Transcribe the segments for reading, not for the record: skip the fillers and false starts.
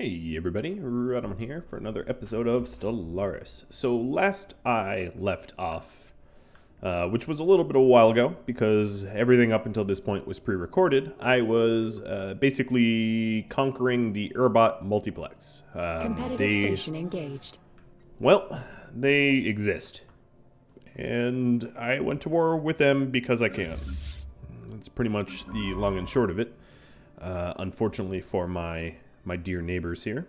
Hey everybody, Radon here for another episode of Stellaris. So last I left off, which was a little bit of a while ago because everything up until this point was pre-recorded, I was basically conquering the Urbot multiplex. Competitive station engaged. Well, they exist. And I went to war with them because I can. That's pretty much the long and short of it. Unfortunately for my dear neighbors here.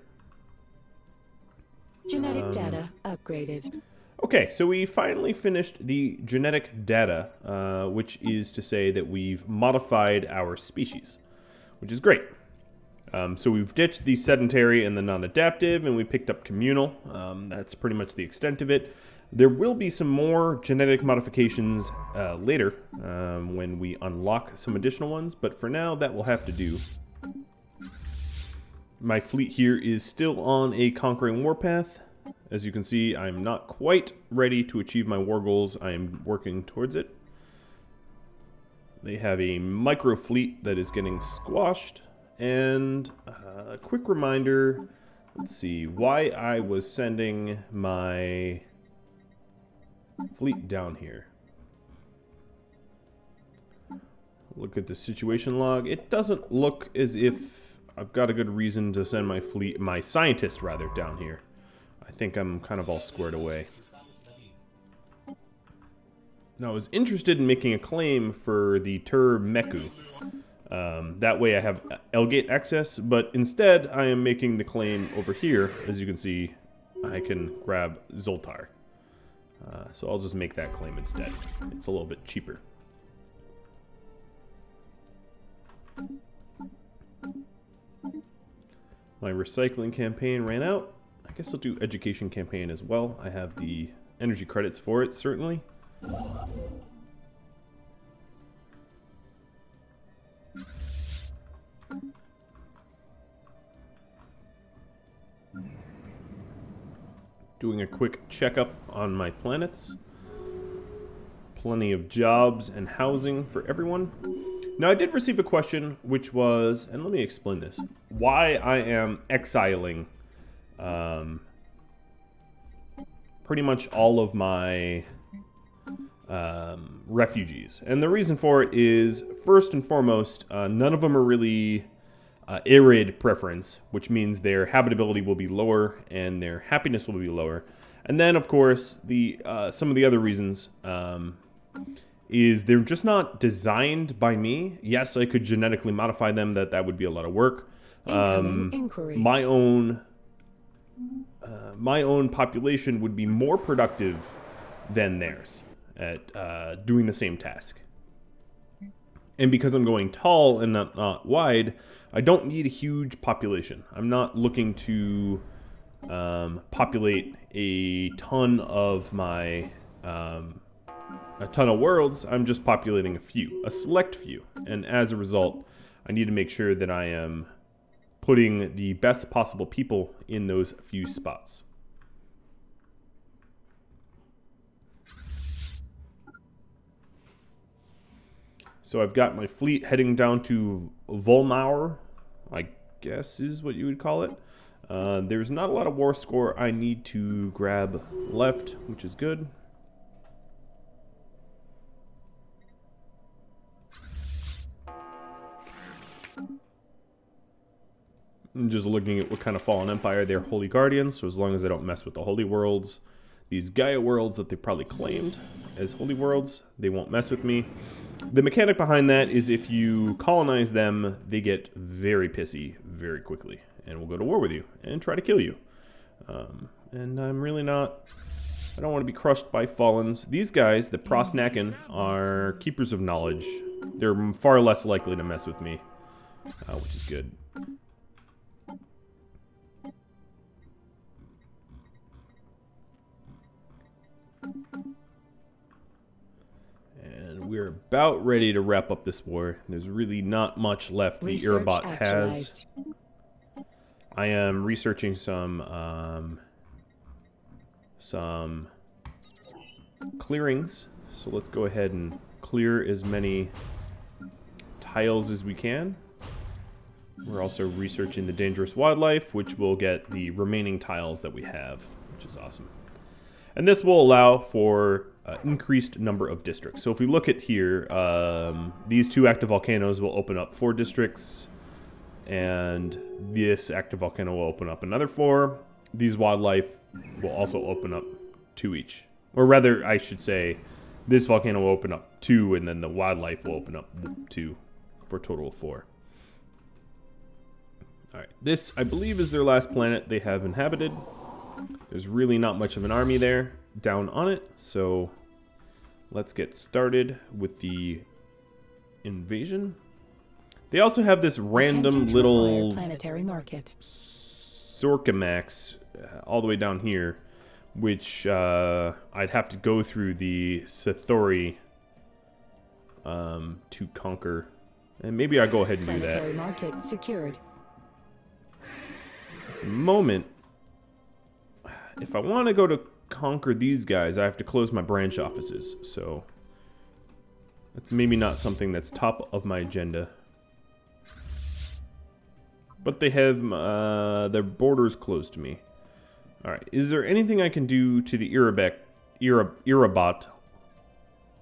Genetic data upgraded. Okay, so we finally finished the genetic data, which is to say that we've modified our species, which is great. So we've ditched the sedentary and the non-adaptive, and we picked up communal. That's pretty much the extent of it. There will be some more genetic modifications later when we unlock some additional ones, but for now that will have to do. My fleet here is still on a conquering warpath. As you can see, I'm not quite ready to achieve my war goals. I am working towards it. They have a micro fleet that is getting squashed. And a quick reminder, let's see, why I was sending my fleet down here. Look at the situation log. It doesn't look as if I've got a good reason to send my fleet, my scientist rather, down here. I think I'm kind of all squared away. Now, I was interested in making a claim for the Meku. That way I have L-gate access, but instead I am making the claim over here. As you can see, I can grab Zoltar. So I'll just make that claim instead. It's a little bit cheaper. My recycling campaign ran out. I guess I'll do education campaign as well. I have the energy credits for it, certainly. Doing a quick checkup on my planets. Plenty of jobs and housing for everyone. Now, I did receive a question, which was, and let me explain this, why I am exiling pretty much all of my refugees. And the reason for it is, first and foremost, none of them are really arid preference, which means their habitability will be lower and their happiness will be lower. And then, of course, the some of the other reasons is they're just not designed by me. Yes, I could genetically modify them. That would be a lot of work. My own population would be more productive than theirs at doing the same task. And because I'm going tall and not wide, I don't need a huge population. I'm not looking to populate a ton of my a ton of worlds. I'm just populating a select few, and as a result I need to make sure that I am putting the best possible people in those few spots. So I've got my fleet heading down to Volmauer, I guess is what you would call it. There's not a lot of war score I need to grab left, which is good. I'm just looking at what kind of fallen empire they're Holy Guardians, so as long as I don't mess with the Holy Worlds, these Gaia worlds that they've probably claimed as Holy Worlds, they won't mess with me. The mechanic behind that is if you colonize them, they get very pissy very quickly and will go to war with you and try to kill you. And I'm really not... I don't want to be crushed by Fallens. These guys, the Prosnaken, are keepers of knowledge. They're far less likely to mess with me, which is good. And we're about ready to wrap up this war. There's really not much left the Urbot has. I am researching some clearings. So let's go ahead and clear as many tiles as we can. We're also researching the dangerous wildlife, which will get the remaining tiles that we have, which is awesome. And this will allow for increased number of districts. So if we look at here, these 2 active volcanoes will open up 4 districts, and this active volcano will open up another 4. These wildlife will also open up 2 each. Or rather, I should say, this volcano will open up 2, and then the wildlife will open up 2, for a total of 4. Alright, this, I believe, is their last planet they have inhabited. There's really not much of an army there down on it, so let's get started with the invasion. They also have this random little planetary market. Sorkamax all the way down here, which I'd have to go through the Sithori to conquer. And maybe I'll go ahead and do that. Planetary market secured. At the moment, if I want to go to conquer these guys, I have to close my branch offices. So that's maybe not something that's top of my agenda. But they have their borders closed to me. Alright, is there anything I can do to the Irabot?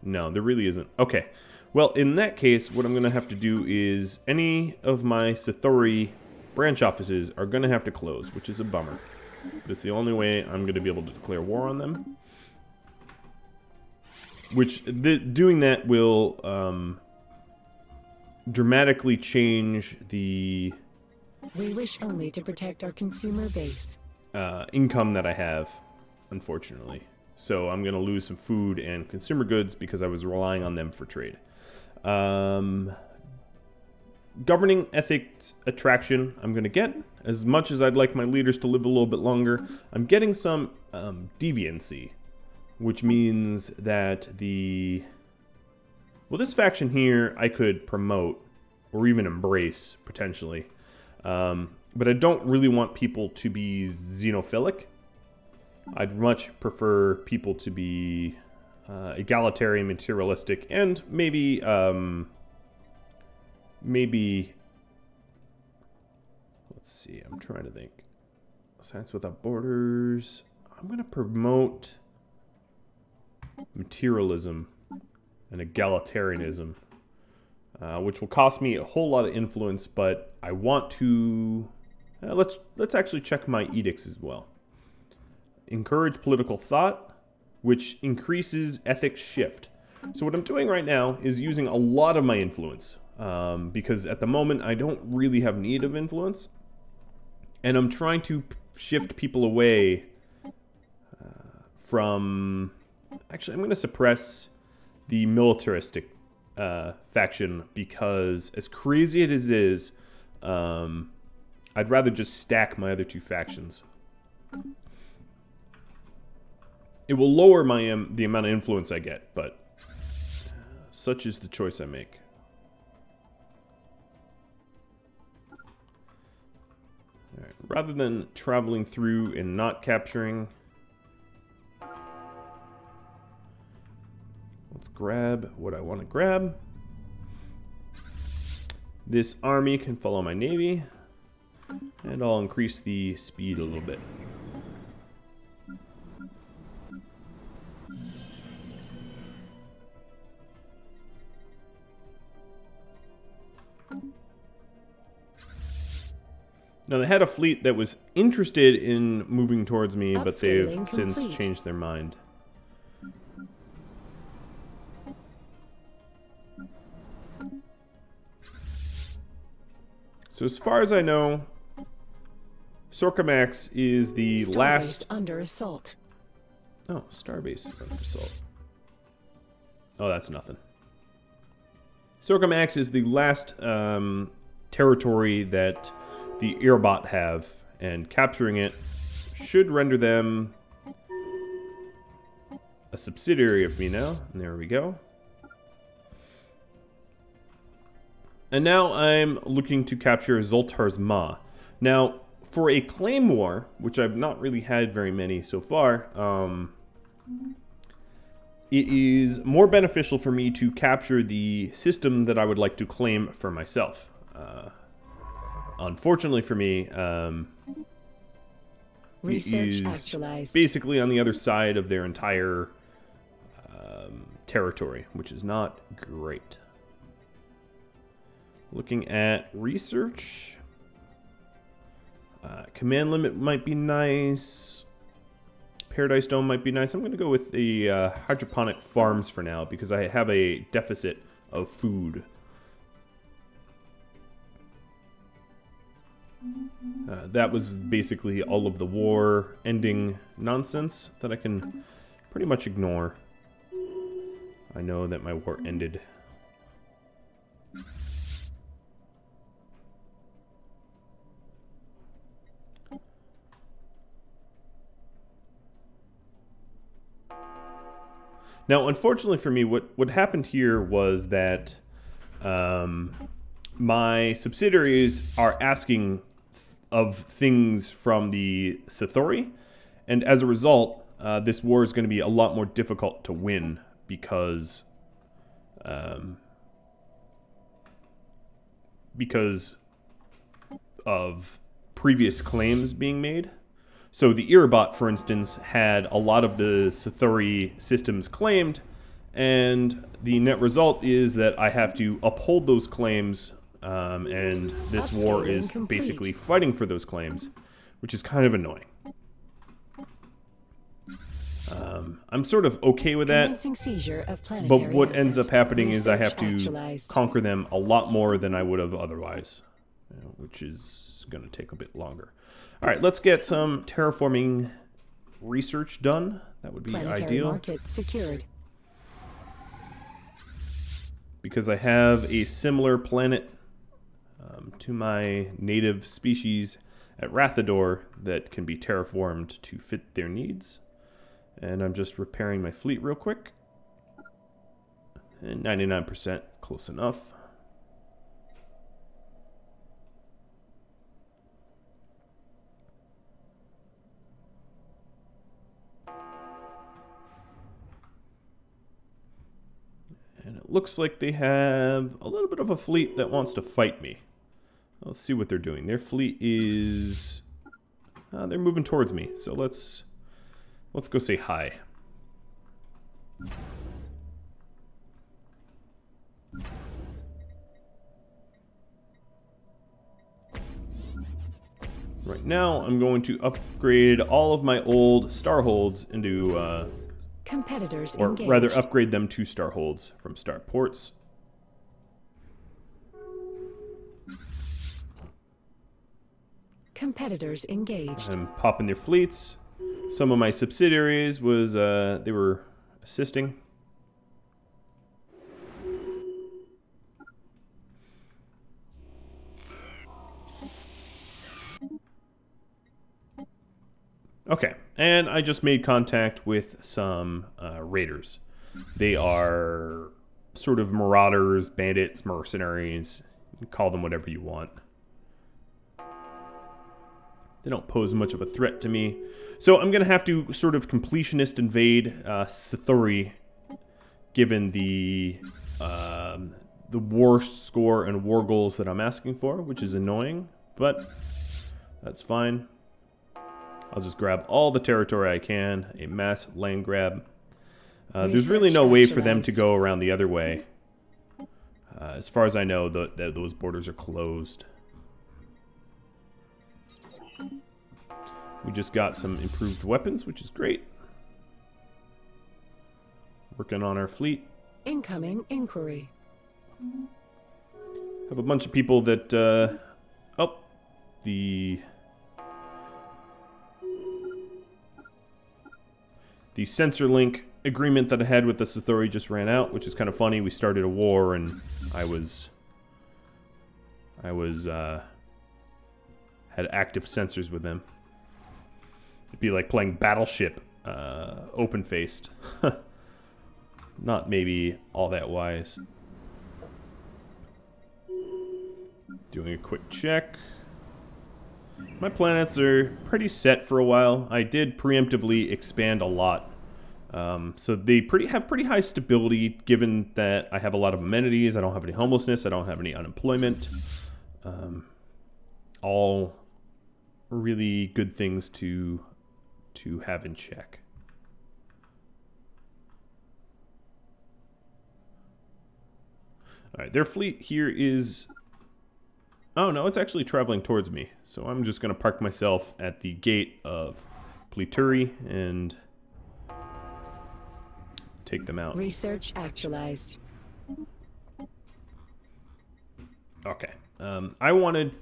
No, there really isn't. Okay, well, in that case, what I'm going to have to do is any of my Sithori branch offices are going to have to close, which is a bummer. But it's the only way I'm going to be able to declare war on them. Which, doing that will dramatically change the... We wish only to protect our consumer base. Income that I have, unfortunately. So I'm going to lose some food and consumer goods because I was relying on them for trade. Governing ethics attraction I'm going to get. As much as I'd like my leaders to live a little bit longer, I'm getting some deviancy. Which means that the... Well, this faction here I could promote or even embrace, potentially. But I don't really want people to be xenophilic. I'd much prefer people to be egalitarian, materialistic, and maybe let's see, I'm trying to think. Science Without Borders. I'm going to promote materialism and egalitarianism, which will cost me a whole lot of influence, but I want to... let's actually check my edicts as well. Encourage political thought, which increases ethics shift. So what I'm doing right now is using a lot of my influence, because at the moment I don't really have need of influence, and I'm trying to shift people away from... Actually, I'm going to suppress the militaristic faction, because as crazy as it is, I'd rather just stack my other 2 factions. It will lower my the amount of influence I get, but such is the choice I make. All right, rather than traveling through and not capturing, let's grab what I want to grab. This army can follow my navy, and I'll increase the speed a little bit. Now, they had a fleet that was interested in moving towards me, but they've since changed their mind. So as far as I know, Sorkamax is the last... under assault. Oh, Starbase is under assault. Oh, that's nothing. Sorkamax is the last territory that the Irabot have, and capturing it should render them a subsidiary of me now. And there we go. And now I'm looking to capture Zoltar's Ma. Now, for a claim war, which I've not really had very many so far, it is more beneficial for me to capture the system that I would like to claim for myself. unfortunately for me, Research is actualized. basically on the other side of their entire territory, which is not great. Looking at research, command limit might be nice. Paradise Dome might be nice. I'm going to go with the hydroponic farms for now because I have a deficit of food. That was basically all of the war ending nonsense that I can pretty much ignore. I know that my war ended. Now, unfortunately for me, what happened here was that my subsidiaries are asking of things from the Settori, and as a result, this war is going to be a lot more difficult to win because of previous claims being made. So the Irabot, for instance, had a lot of the Settori systems claimed, and the net result is that I have to uphold those claims, and this war is basically fighting for those claims, which is kind of annoying. I'm sort of okay with that, but what ends up happening is I have to conquer them a lot more than I would have otherwise, which is going to take a bit longer. All right, let's get some terraforming research done. That would be ideal. Market secured. Because I have a similar planet to my native species at Rathador that can be terraformed to fit their needs. And I'm just repairing my fleet real quick. And 99%, close enough. And it looks like they have a little bit of a fleet that wants to fight me. Let's see what they're doing. Their fleet is... they're moving towards me, so let's go say hi. Right now, I'm going to upgrade all of my old starholds into... competitors or engaged. rather upgrade them to starholds from starports. Competitors engaged. I'm popping their fleets. Some of my subsidiaries was they were assisting. Okay, and I just made contact with some raiders. They are sort of marauders, bandits, mercenaries. You call them whatever you want. They don't pose much of a threat to me. So I'm going to have to sort of completionist invade Settori, given the war score and war goals that I'm asking for, which is annoying, but that's fine. I'll just grab all the territory I can, a mass land grab. There's really no way for them to go around the other way. As far as I know, those borders are closed. We just got some improved weapons, which is great. Working on our fleet. Incoming inquiry. Have a bunch of people that... oh, the sensor link agreement that I had with the Settori just ran out, which is kind of funny. We started a war, and I had active sensors with them. It'd be like playing Battleship open-faced. Not maybe all that wise. Doing a quick check. My planets are pretty set for a while. I did preemptively expand a lot. So they have pretty high stability, given that I have a lot of amenities. I don't have any homelessness. I don't have any unemployment. All really good things to have in check. All right, their fleet here is... Oh, no, it's actually traveling towards me. So I'm just going to park myself at the gate of Setentary and take them out. Research actualized. Okay. I wanted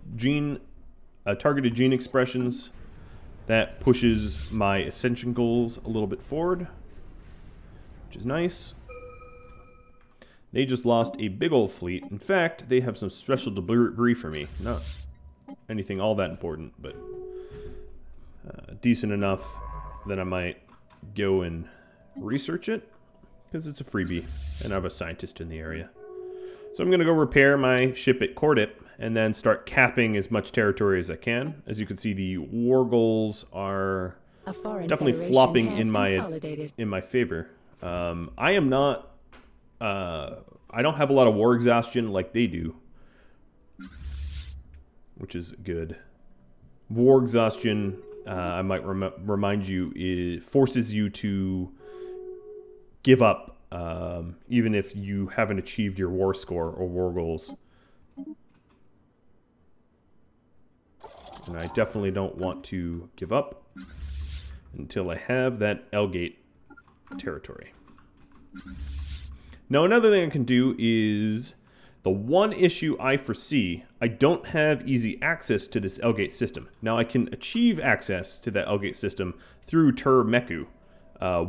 targeted gene expressions that pushes my ascension goals a little bit forward, which is nice. They just lost a big old fleet. In fact, they have some special debris for me. Not anything all that important, but decent enough that I might go and research it, because it's a freebie, and I have a scientist in the area. So I'm going to go repair my ship at Cordip, and then start capping as much territory as I can. As you can see, the war goals are definitely flopping in my favor. I am not... I don't have a lot of war exhaustion like they do, which is good. War exhaustion, I might remind you, it forces you to give up, even if you haven't achieved your war score or war goals. And I definitely don't want to give up until I have that L-gate territory. Now, another thing I can do is, the one issue I foresee, I don't have easy access to this L-gate system. Now, I can achieve access to that L-gate system through Terraforming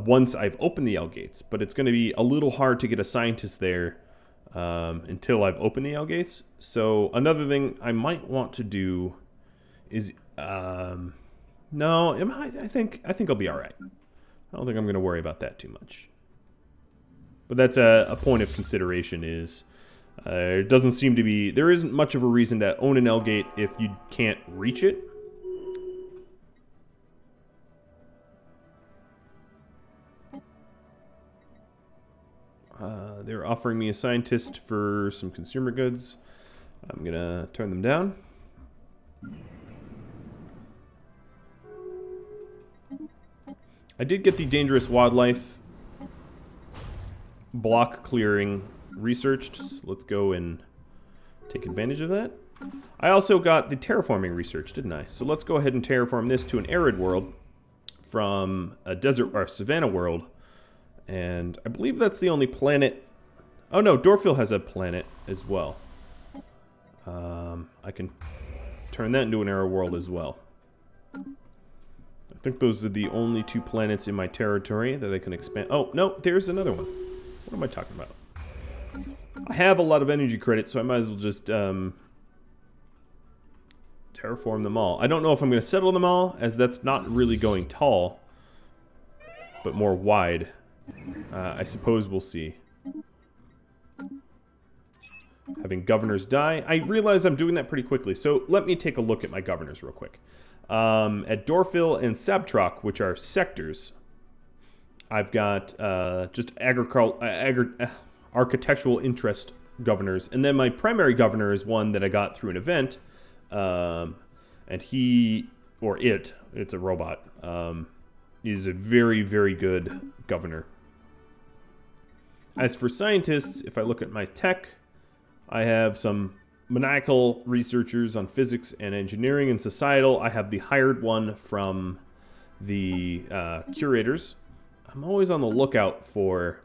once I've opened the L-gates, but it's going to be a little hard to get a scientist there until I've opened the L-gates. So, another thing I might want to do is, no, I think I'll be all right. I don't think I'm going to worry about that too much. But that's a point of consideration is, it doesn't seem to be, there isn't much of a reason to own an L-gate if you can't reach it. They're offering me a scientist for some consumer goods. I'm going to turn them down. I did get the dangerous wildlife block clearing researched, so let's go and take advantage of that. I also got the terraforming research, didn't I? So let's go ahead and terraform this to an arid world from a desert or savanna world. And I believe that's the only planet. Oh no, Dorfil has a planet as well. I can turn that into an arid world as well. I think those are the only two planets in my territory that I can expand. Oh, no, there's another one. What am I talking about? I have a lot of energy credits, so I might as well just terraform them all. I don't know if I'm going to settle them all, as that's not really going tall, but more wide. I suppose we'll see. Having governors die. I realize I'm doing that pretty quickly, so let me take a look at my governors real quick. At Dorfil and Sabtrock, which are sectors, I've got just architectural interest governors. And then my primary governor is one that I got through an event. And he, or it's a robot, is a very, very good governor. As for scientists, if I look at my tech, I have some maniacal researchers on physics and engineering and societal. I have the hired one from the curators. I'm always on the lookout for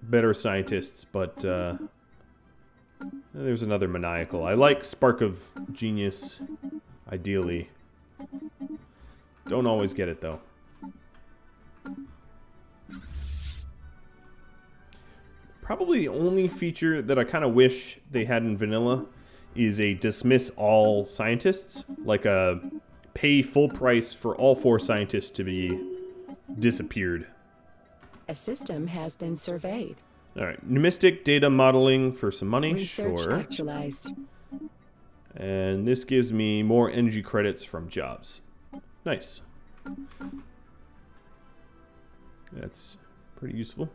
better scientists, but there's another maniacal. I like Spark of Genius, ideally. Don't always get it, though. Probably the only feature that I kind of wish they had in vanilla is a dismiss all scientists, like a pay full price for all 4 scientists to be disappeared. A system has been surveyed. All right, numismatic data modeling for some money, Research sure. actualized. And this gives me more energy credits from jobs. Nice. That's pretty useful.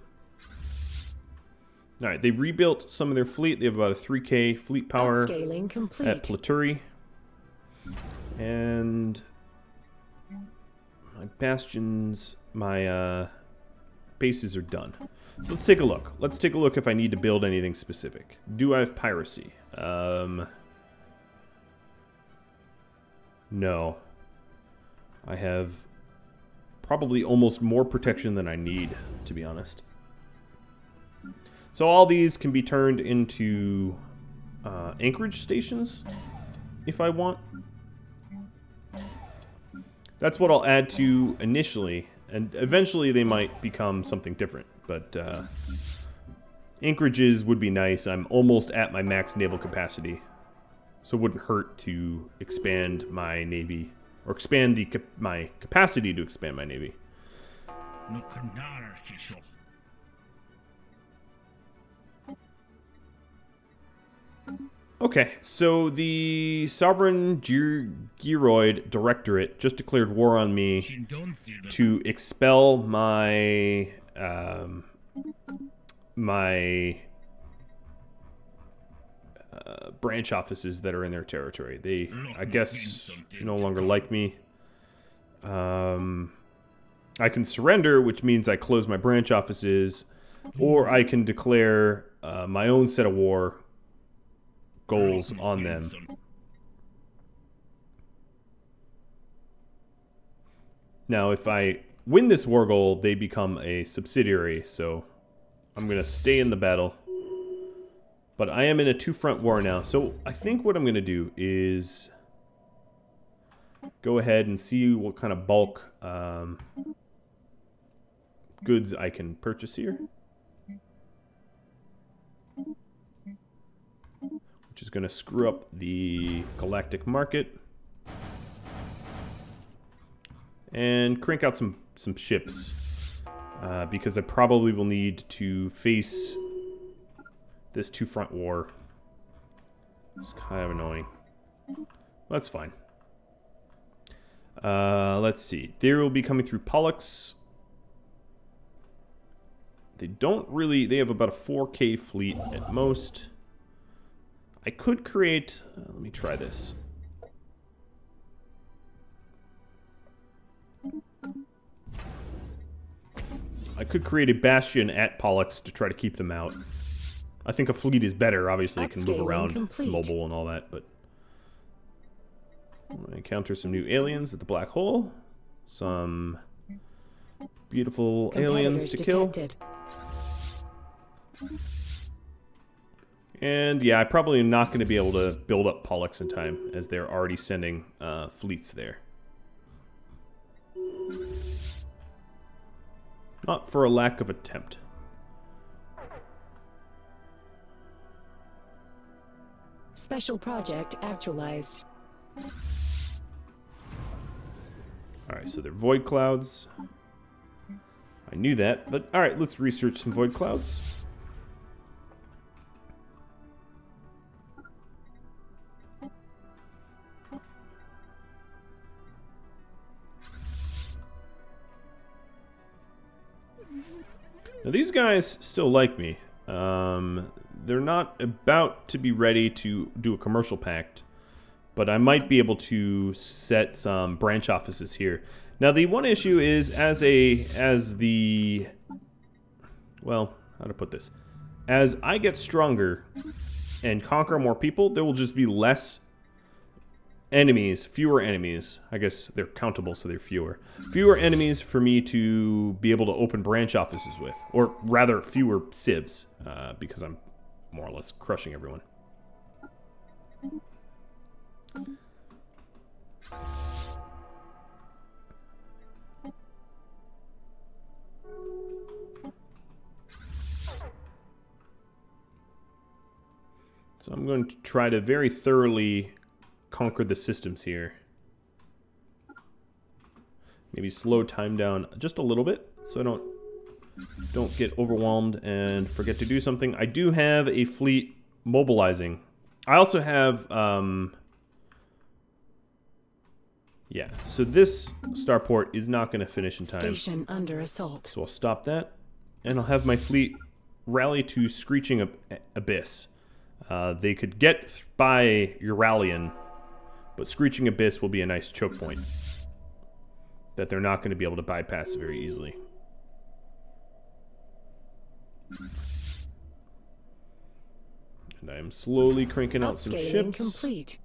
All right, they rebuilt some of their fleet. They have about a 3K fleet power Upscaling complete. at Setentary. And my bastions, my bases are done. So let's take a look. Let's take a look if I need to build anything specific. Do I have piracy? No. I have probably almost more protection than I need, to be honest. So all these can be turned into anchorage stations, if I want. That's what I'll add to initially, and eventually they might become something different. But anchorages would be nice. I'm almost at my max naval capacity, so it wouldn't hurt to expand my navy, or expand my capacity to expand my navy. Okay, so the Sovereign Gearoid Directorate just declared war on me to expel my branch offices that are in their territory. They, I guess, no longer like me. I can surrender, which means I close my branch offices, or I can declare my own set of war goals on them. Now, if I win this war goal, they become a subsidiary, so I'm going to stay in the battle. But I am in a two-front war now, so I think what I'm going to do is go ahead and see what kind of bulk goods I can purchase here. Which is going to screw up the galactic market. And crank out some ships. Because I probably will need to face this two-front war. It's kind of annoying. That's fine. Let's see. They will be coming through Pollux. They don't really... They have about a 4K fleet at most. I could create... let me try this. I could create a bastion at Pollux to try to keep them out. I think a fleet is better. Obviously, it can move around. It's mobile and all that, but... I encounter some new aliens at the black hole. Some beautiful aliens to kill. And yeah, I probably am not going to be able to build up Pollux in time, as they're already sending fleets there. Not for a lack of attempt. Special project actualized. Alright, so they're void clouds. I knew that, but alright, let's research some void clouds. Now these guys still like me. They're not about to be ready to do a commercial pact, but I might be able to set some branch offices here. Now the one issue is well, how to put this? As I get stronger and conquer more people, there will just be less enemies, fewer enemies. I guess they're countable, so they're fewer. Fewer enemies for me to be able to open branch offices with, or rather fewer civs, because I'm more or less crushing everyone. So I'm going to try to very thoroughly conquer the systems here. Maybe slow time down just a little bit, so I don't get overwhelmed and forget to do something. I do have a fleet mobilizing. I also have yeah, so this starport is not going to finish in time. Station under assault. So I'll stop that, and I'll have my fleet rally to Screeching Abyss. They could get by Euralian But Screeching Abyss will be a nice choke point that they're not going to be able to bypass very easily. And I am slowly cranking out some ships. Complete.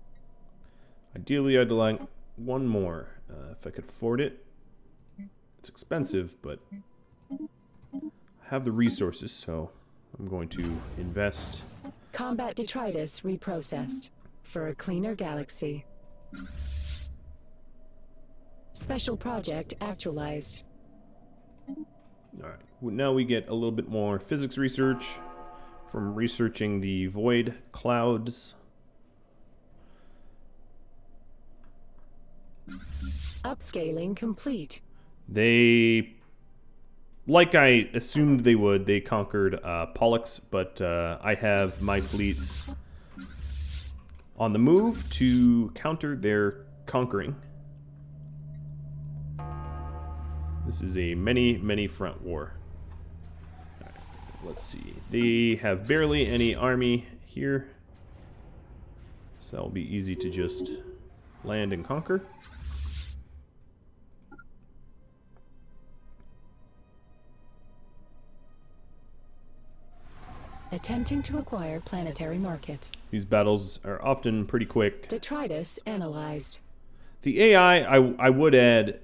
Ideally, I'd like one more, if I could afford it. It's expensive, but I have the resources, so I'm going to invest. Combat detritus reprocessed for a cleaner galaxy. Special project actualized. Alright, now we get a little bit more physics research from researching the void clouds. Upscaling complete. They, like I assumed they would, they conquered Pollux, but I have my fleets on the move to counter their conquering. This is a many front war. Right, let's see. They have barely any army here, so that will be easy to just land and conquer. Attempting to acquire planetary market. These battles are often pretty quick. Detritus analyzed. The AI, I would add,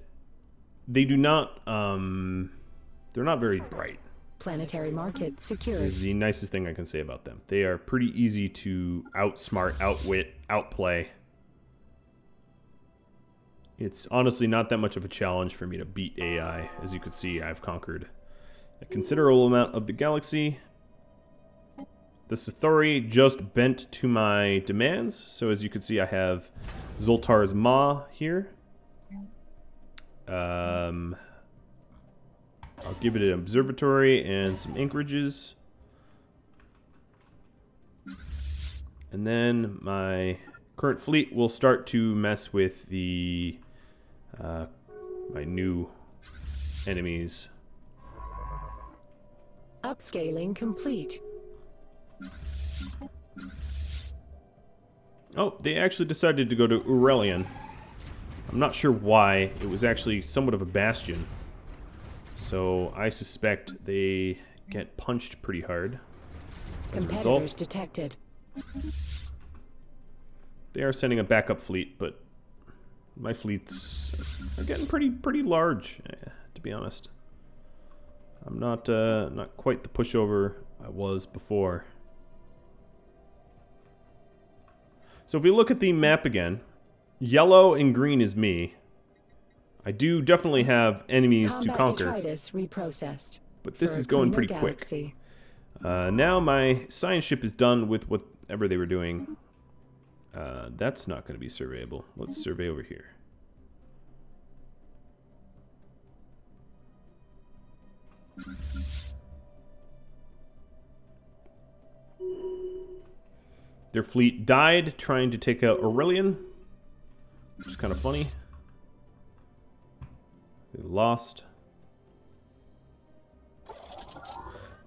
they do not, they're not very bright. Planetary market secured. Is the nicest thing I can say about them. They are pretty easy to outsmart, outwit, outplay. It's honestly not that much of a challenge for me to beat AI. As you can see, I've conquered a considerable amount of the galaxy. The Sathori just bent to my demands, so as you can see I have Zoltar's Maw here. I'll give it an observatory and some anchorages. And then my current fleet will start to mess with the my new enemies. Upscaling complete. Oh, they actually decided to go to Aurelian. I'm not sure why. It was actually somewhat of a bastion. So I suspect they get punched pretty hard. As a result, detected. They are sending a backup fleet, but my fleets are getting pretty large, to be honest. I'm not quite the pushover I was before. So if we look at the map again, yellow and green is me. I do definitely have enemies to conquer. Reprocessed But this is going pretty quick. Now my science ship is done with whatever they were doing. That's not going to be surveyable. Let's survey over here. Their fleet died trying to take out Aurelian, which is kind of funny. They lost.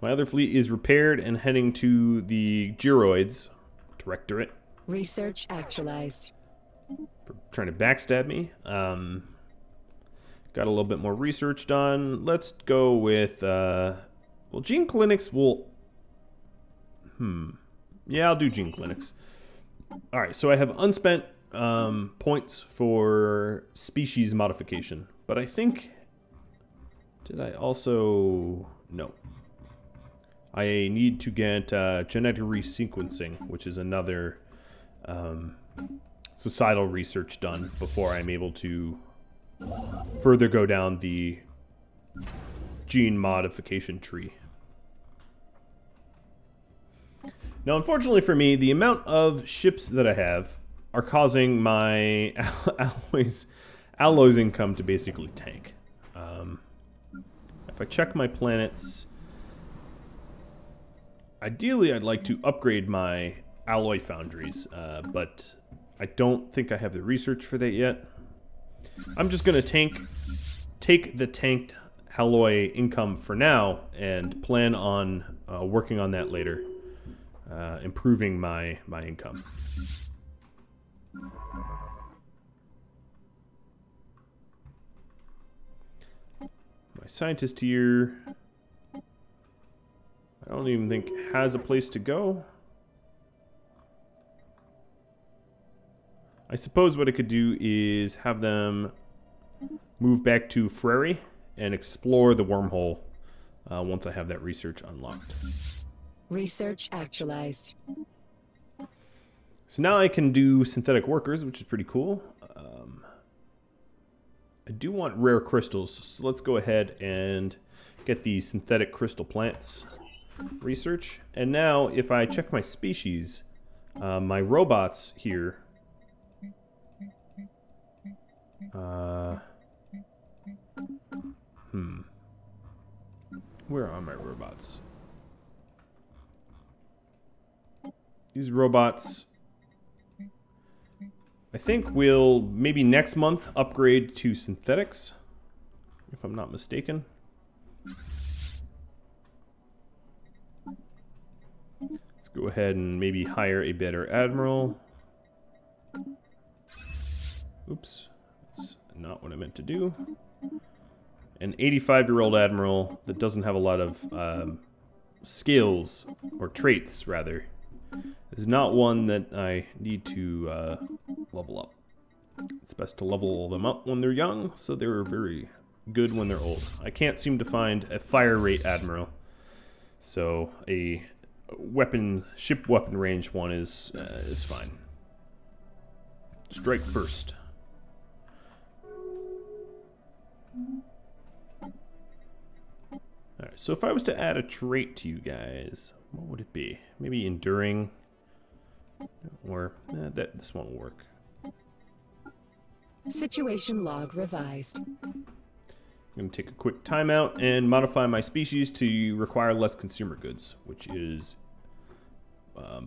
My other fleet is repaired and heading to the Geroids Directorate. Research actualized. For trying to backstab me. Got a little bit more research done. Let's go with, well, gene clinics will, yeah, I'll do gene clinics. Alright, so I have unspent points for species modification. But I think, did I also, no. I need to get genetic resequencing, which is another societal research done before I'm able to further go down the gene modification tree. Now, unfortunately for me, the amount of ships that I have are causing my alloys income to basically tank. If I check my planets, ideally I'd like to upgrade my alloy foundries, but I don't think I have the research for that yet. I'm just going to take the tanked alloy income for now and plan on working on that later, improving my income. scientist here, I don't even think has a place to go. I suppose what I could do is have them move back to Frary and explore the wormhole once I have that research unlocked. Research actualized. So now I can do synthetic workers, which is pretty cool. I do want rare crystals, so let's go ahead and get the synthetic crystal plants research. And now if I check my species, my robots here, where are my robots? These robots, I think we'll maybe next month upgrade to synthetics, if I'm not mistaken. Let's go ahead and maybe hire a better admiral. Oops, that's not what I meant to do. An 85-year-old admiral that doesn't have a lot of skills, or traits rather, is not one that I need to level up. It's best to level them up when they're young, so they're very good when they're old. I can't seem to find a fire rate admiral, so a ship weapon range one is fine. Strike first. Alright, so if I was to add a trait to you guys, what would it be? Maybe enduring, or this won't work. Situation log revised. I'm going to take a quick timeout and modify my species to require less consumer goods, which is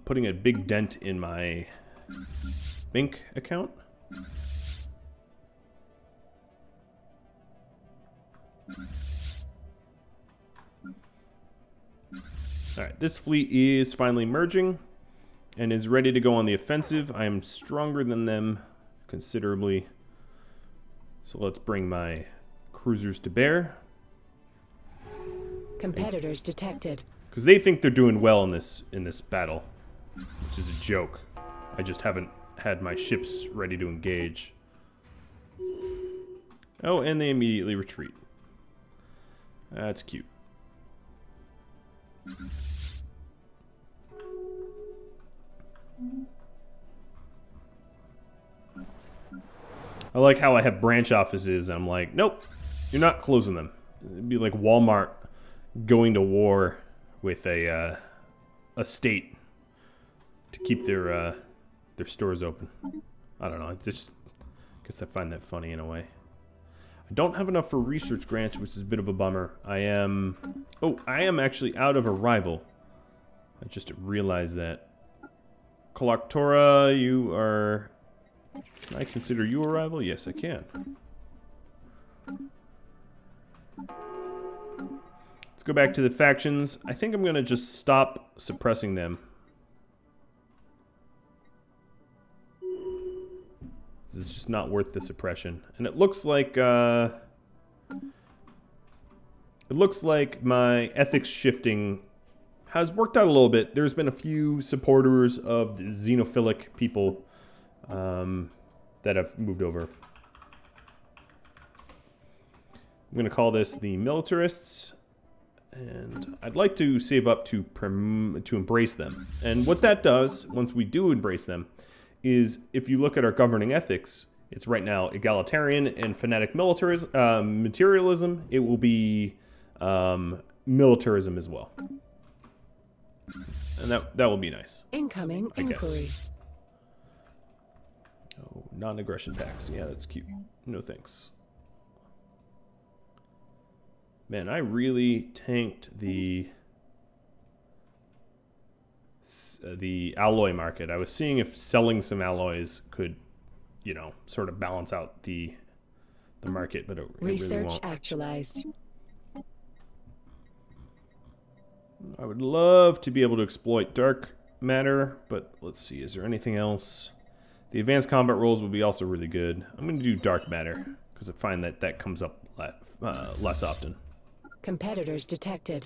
putting a big dent in my bank account. Alright, this fleet is finally merging and is ready to go on the offensive. I am stronger than them considerably. So let's bring my cruisers to bear. Competitors detected. Because they think they're doing well in this battle, which is a joke. I just haven't had my ships ready to engage. Oh, and they immediately retreat. That's cute. I like how I have branch offices and I'm like, nope, you're not closing them. It'd be like Walmart going to war with a state to keep their stores open. I don't know, I just guess I find that funny in a way. I don't have enough for research grants, which is a bit of a bummer. I am actually out of a rival. I just realized that. Coloctora, you are... Can I consider you a rival? Yes, I can. Let's go back to the factions. I think I'm going to just stop suppressing them. This is just not worth the suppression. And it looks like my ethics shifting has worked out a little bit. There's been a few supporters of the xenophilic people that have moved over. I'm going to call this the militarists, and I'd like to save up to embrace them. And what that does, once we do embrace them, is if you look at our governing ethics, it's right now egalitarian and fanatic materialism. It will be militarism as well. And that will be nice. Incoming inquiry. Oh, non-aggression packs. Yeah, that's cute. No thanks. Man, I really tanked the alloy market. I was seeing if selling some alloys could, you know, sort of balance out the market, but it Research really won't. actualized. I would love to be able to exploit dark matter, but let's see, is there anything else? The advanced combat rolls would be also really good. I'm going to do dark matter because I find that comes up less often. Competitors detected.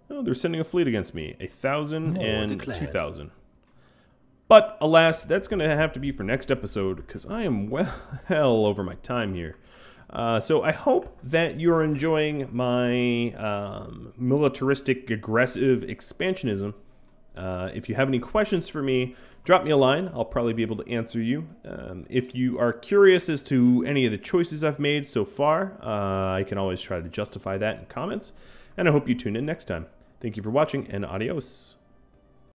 Oh, they're sending a fleet against me. 1,000 War and declared. 2,000. But, alas, that's going to have to be for next episode, because I am well over my time here. So I hope that you're enjoying my militaristic, aggressive expansionism. If you have any questions for me, drop me a line. I'll probably be able to answer you. If you are curious as to any of the choices I've made so far, I can always try to justify that in comments. And I hope you tune in next time. Thank you for watching, and adios.